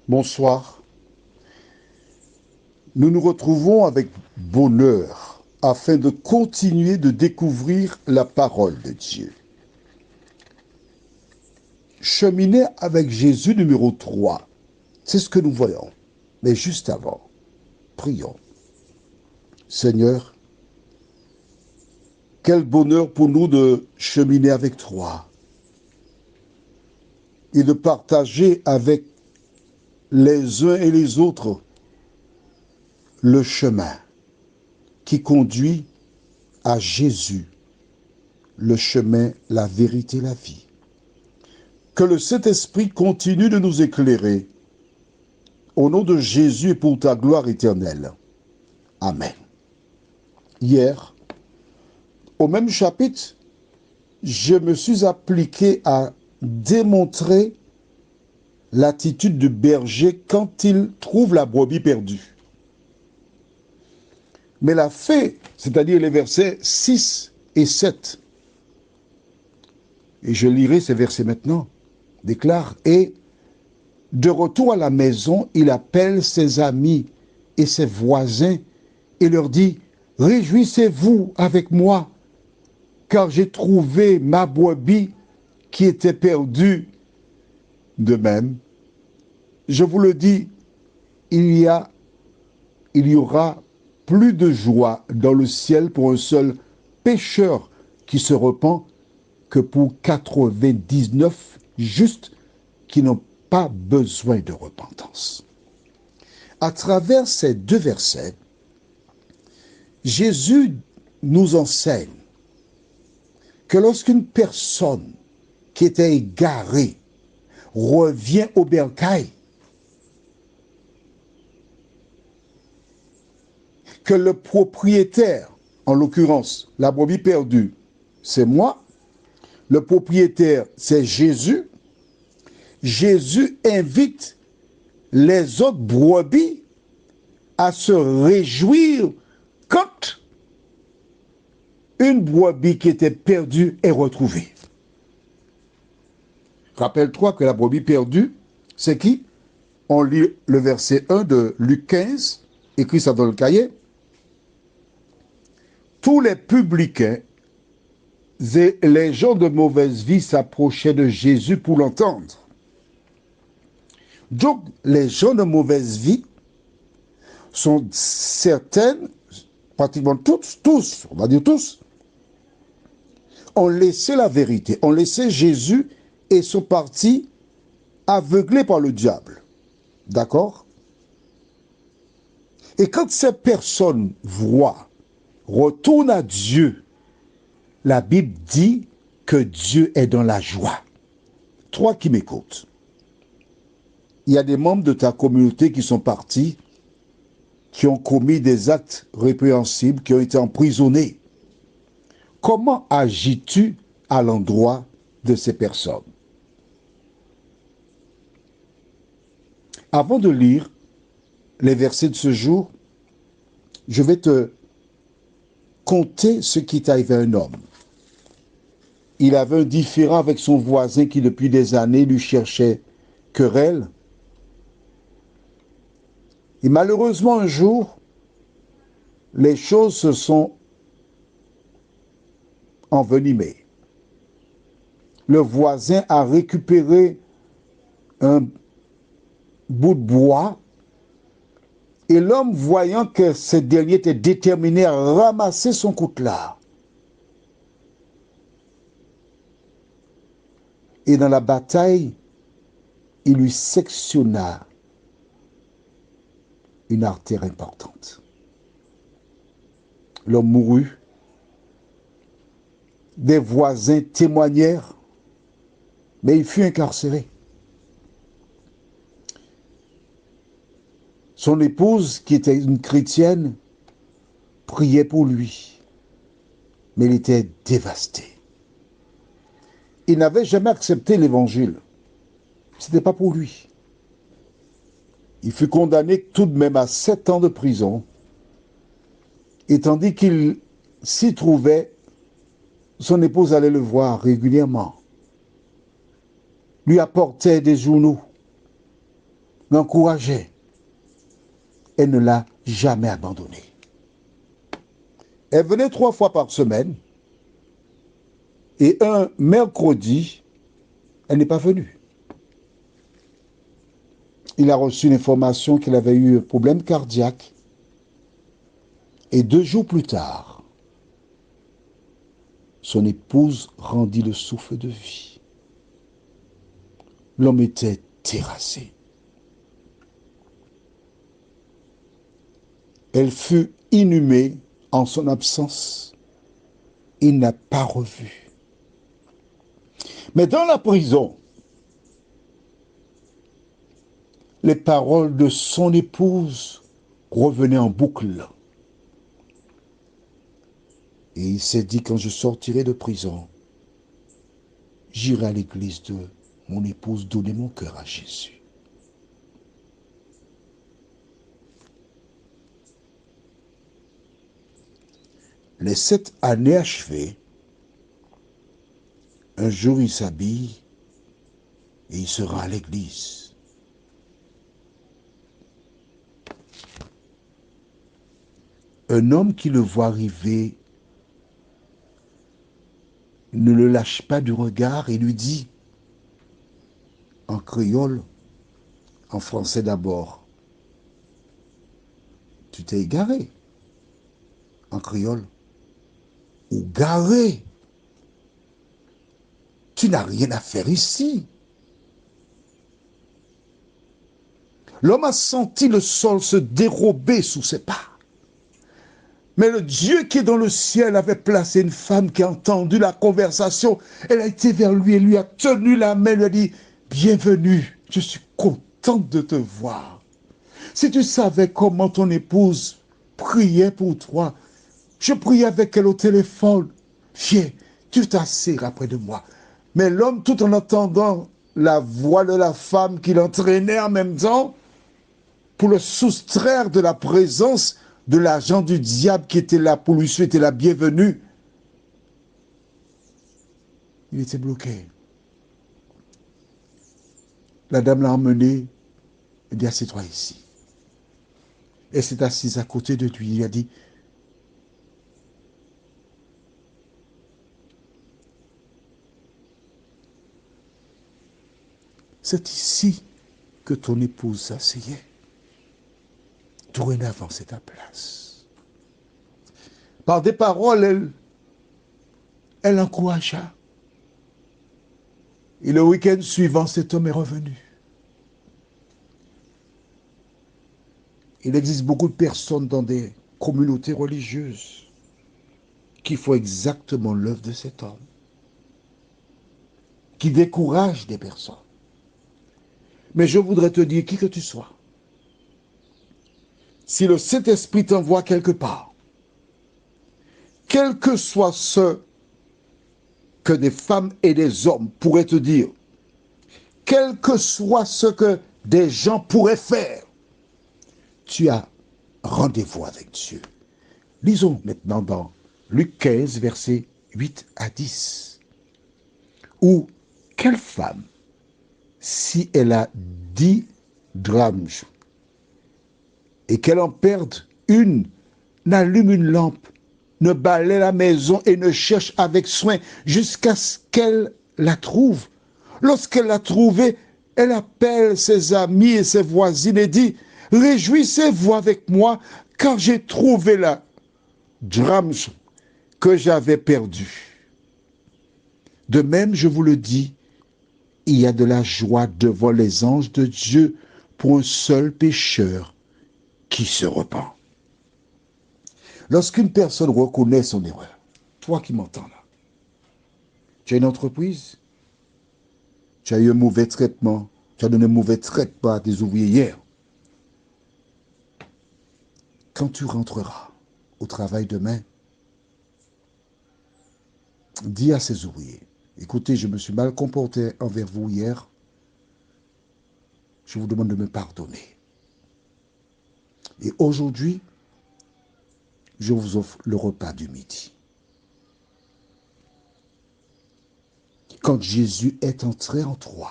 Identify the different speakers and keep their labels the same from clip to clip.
Speaker 1: Bonsoir. Nous nous retrouvons avec bonheur afin de continuer de découvrir la parole de Dieu. Cheminer avec Jésus numéro 3, c'est ce que nous voyons. Mais juste avant, prions. Seigneur, quel bonheur pour nous de cheminer avec toi et de partager avec les uns et les autres le chemin qui conduit à Jésus, le chemin, la vérité, la vie. Que le Saint-Esprit continue de nous éclairer au nom de Jésus et pour ta gloire éternelle. Amen. Hier, au même chapitre, je me suis appliqué à démontrer l'attitude du berger quand il trouve la brebis perdue. Mais la fée, c'est-à-dire les versets 6 et 7, et je lirai ces versets maintenant, déclare, et de retour à la maison, il appelle ses amis et ses voisins et leur dit, réjouissez-vous avec moi, car j'ai trouvé ma brebis qui était perdue. De même, je vous le dis, il y aura plus de joie dans le ciel pour un seul pécheur qui se repent que pour 99 justes qui n'ont pas besoin de repentance. À travers ces deux versets, Jésus nous enseigne que lorsqu'une personne qui était égarée revient au bercail, que le propriétaire, en l'occurrence la brebis perdue, c'est moi, le propriétaire c'est Jésus, Jésus invite les autres brebis à se réjouir quand une brebis qui était perdue est retrouvée. Rappelle-toi que la brebis perdue, c'est qui? On lit le verset 1 de Luc 15, écrit ça dans le cahier. Tous les publicains et les gens de mauvaise vie s'approchaient de Jésus pour l'entendre. Donc, les gens de mauvaise vie sont certaines, pratiquement tous, on va dire tous, ont laissé la vérité, ont laissé Jésus et sont partis aveuglés par le diable. D'accord? Et quand ces personnes voient, retournent à Dieu, la Bible dit que Dieu est dans la joie. Toi qui m'écoutes, il y a des membres de ta communauté qui sont partis, qui ont commis des actes répréhensibles, qui ont été emprisonnés. Comment agis-tu à l'endroit de ces personnes? Avant de lire les versets de ce jour, je vais te conter ce qui est arrivé à un homme. Il avait un différend avec son voisin qui depuis des années lui cherchait querelle. Et malheureusement un jour, les choses se sont envenimées. Le voisin a récupéré un bout de bois et l'homme, voyant que ce dernier était déterminé à ramasser son coutelas, et dans la bataille, il lui sectionna une artère importante. L'homme mourut. Des voisins témoignèrent, mais il fut incarcéré. Son épouse, qui était une chrétienne, priait pour lui, mais il était dévasté. Il n'avait jamais accepté l'évangile. Ce n'était pas pour lui. Il fut condamné tout de même à 7 ans de prison, et tandis qu'il s'y trouvait, son épouse allait le voir régulièrement, lui apportait des journaux, l'encourageait. Elle ne l'a jamais abandonné. Elle venait 3 fois par semaine et un mercredi, elle n'est pas venue. Il a reçu l'information qu'il avait eu un problème cardiaque et 2 jours plus tard, son épouse rendit le souffle de vie. L'homme était terrassé. Elle fut inhumée en son absence. Il n'a pas revu. Mais dans la prison, les paroles de son épouse revenaient en boucle. Et il s'est dit, quand je sortirai de prison, j'irai à l'église de mon épouse donner mon cœur à Jésus. Les 7 années achevées, un jour il s'habille et il se rend à l'église. Un homme qui le voit arriver ne le lâche pas du regard et lui dit, en créole, en français d'abord, tu t'es égaré. En créole, ou garé. Tu n'as rien à faire ici. L'homme a senti le sol se dérober sous ses pas. Mais le Dieu qui est dans le ciel avait placé une femme qui a entendu la conversation. Elle a été vers lui et lui a tenu la main, lui a dit, bienvenue, je suis contente de te voir. Si tu savais comment ton épouse priait pour toi, je priais avec elle au téléphone. Viens, tu t'assieds près de moi. Mais l'homme, tout en entendant la voix de la femme qui l'entraînait en même temps, pour le soustraire de la présence de l'agent du diable qui était là pour lui souhaiter la bienvenue, il était bloqué. La dame l'a emmené et dit, assieds-toi ici. Elle s'est assise à côté de lui. Il a dit, c'est ici que ton épouse s'asseyait. Dorénavant, c'est ta place. Par des paroles, elle encouragea. Et le week-end suivant, cet homme est revenu. Il existe beaucoup de personnes dans des communautés religieuses qui font exactement l'œuvre de cet homme, qui découragent des personnes. Mais je voudrais te dire, qui que tu sois, si le Saint-Esprit t'envoie quelque part, quel que soit ce que des femmes et des hommes pourraient te dire, quel que soit ce que des gens pourraient faire, tu as rendez-vous avec Dieu. Lisons maintenant dans Luc 15, versets 8 à 10. Ou quelle femme, si elle a 10 drachmes et qu'elle en perde une, n'allume une lampe, ne balaie la maison et ne cherche avec soin jusqu'à ce qu'elle la trouve. Lorsqu'elle l'a trouvée, elle appelle ses amis et ses voisines et dit, réjouissez-vous avec moi car j'ai trouvé la drachme que j'avais perdue. De même, je vous le dis, il y a de la joie devant les anges de Dieu pour un seul pécheur qui se repent. Lorsqu'une personne reconnaît son erreur, toi qui m'entends là, tu as une entreprise, tu as eu un mauvais traitement, tu as donné un mauvais traitement à tes ouvriers hier. Quand tu rentreras au travail demain, dis à ces ouvriers, écoutez, je me suis mal comporté envers vous hier, je vous demande de me pardonner. Et aujourd'hui, je vous offre le repas du midi. Quand Jésus est entré en toi,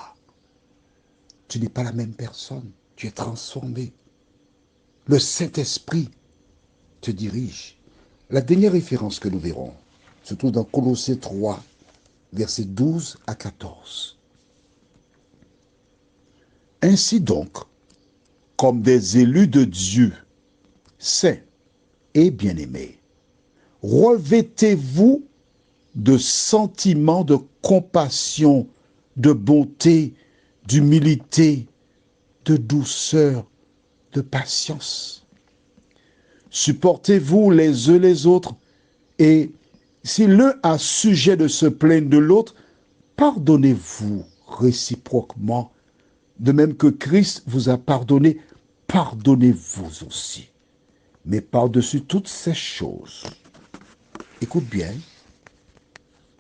Speaker 1: tu n'es pas la même personne. tu es transformé. Le Saint-Esprit te dirige. La dernière référence que nous verrons se trouve dans Colossiens 3, versets 12 à 14. Ainsi donc, comme des élus de Dieu, saints et bien-aimés, revêtez-vous de sentiments de compassion, de bonté, d'humilité, de douceur, de patience. Supportez-vous les uns les autres, et si l'un a sujet de se plaindre de l'autre, pardonnez-vous réciproquement. De même que Christ vous a pardonné, pardonnez-vous aussi. Mais par-dessus toutes ces choses, écoute bien,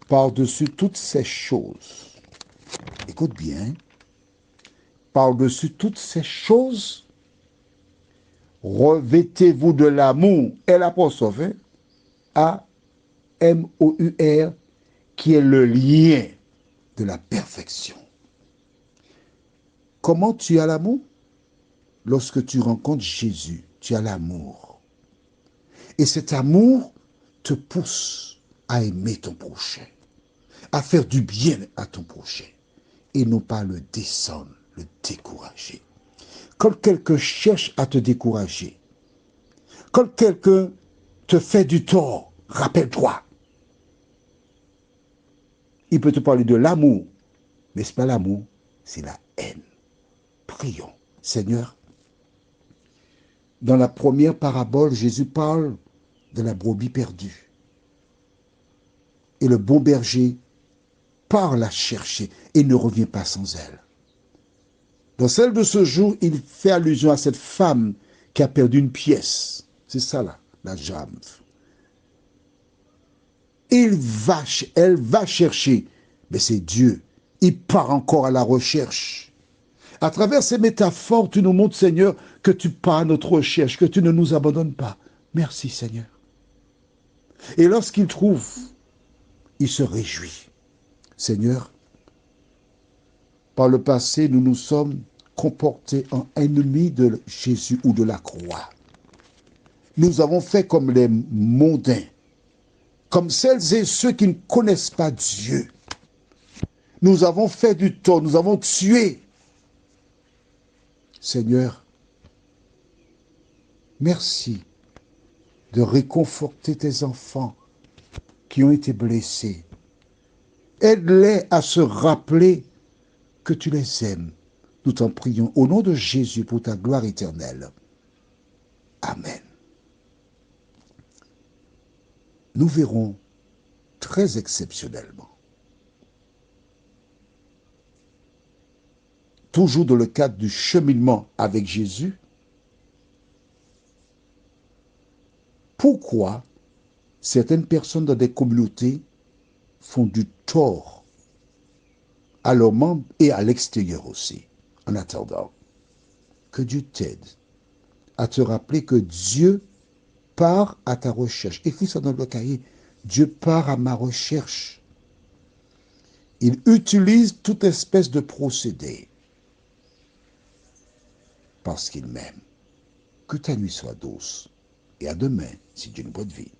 Speaker 1: par-dessus toutes ces choses, écoute bien, par-dessus toutes ces choses, revêtez-vous de l'amour, et l'apostrophe, A-M-O-U-R, qui est le lien de la perfection. Comment tu as l'amour? Lorsque tu rencontres Jésus, tu as l'amour. Et cet amour te pousse à aimer ton prochain, à faire du bien à ton prochain, et non pas le descendre, le décourager. Quand quelqu'un cherche à te décourager, quand quelqu'un te fait du tort, rappelle-toi. Il peut te parler de l'amour, mais ce n'est pas l'amour, c'est la haine. Prions. Seigneur, dans la première parabole, Jésus parle de la brebis perdue. Et le bon berger part la chercher et ne revient pas sans elle. Dans celle de ce jour, il fait allusion à cette femme qui a perdu une pièce. C'est ça là, la jambe. Elle va chercher, mais c'est Dieu. Il part encore à la recherche. À travers ces métaphores, tu nous montres, Seigneur, que tu pars à notre recherche, que tu ne nous abandonnes pas. Merci, Seigneur. Et lorsqu'il trouve, il se réjouit. Seigneur, par le passé, nous nous sommes comportés en ennemis de Jésus ou de la croix. Nous avons fait comme les mondains, comme celles et ceux qui ne connaissent pas Dieu. Nous avons fait du tort, nous avons tué. Seigneur, merci de réconforter tes enfants qui ont été blessés. Aide-les à se rappeler que tu les aimes. Nous t'en prions au nom de Jésus pour ta gloire éternelle. Amen. Nous verrons très exceptionnellement, toujours dans le cadre du cheminement avec Jésus, pourquoi certaines personnes dans des communautés font du tort à leurs membres et à l'extérieur aussi. En attendant, que Dieu t'aide à te rappeler que Dieu part à ta recherche. Écris ça dans le cahier. Dieu part à ma recherche. Il utilise toute espèce de procédé parce qu'il m'aime. Que ta nuit soit douce. Et à demain, si Dieu nous prête vie.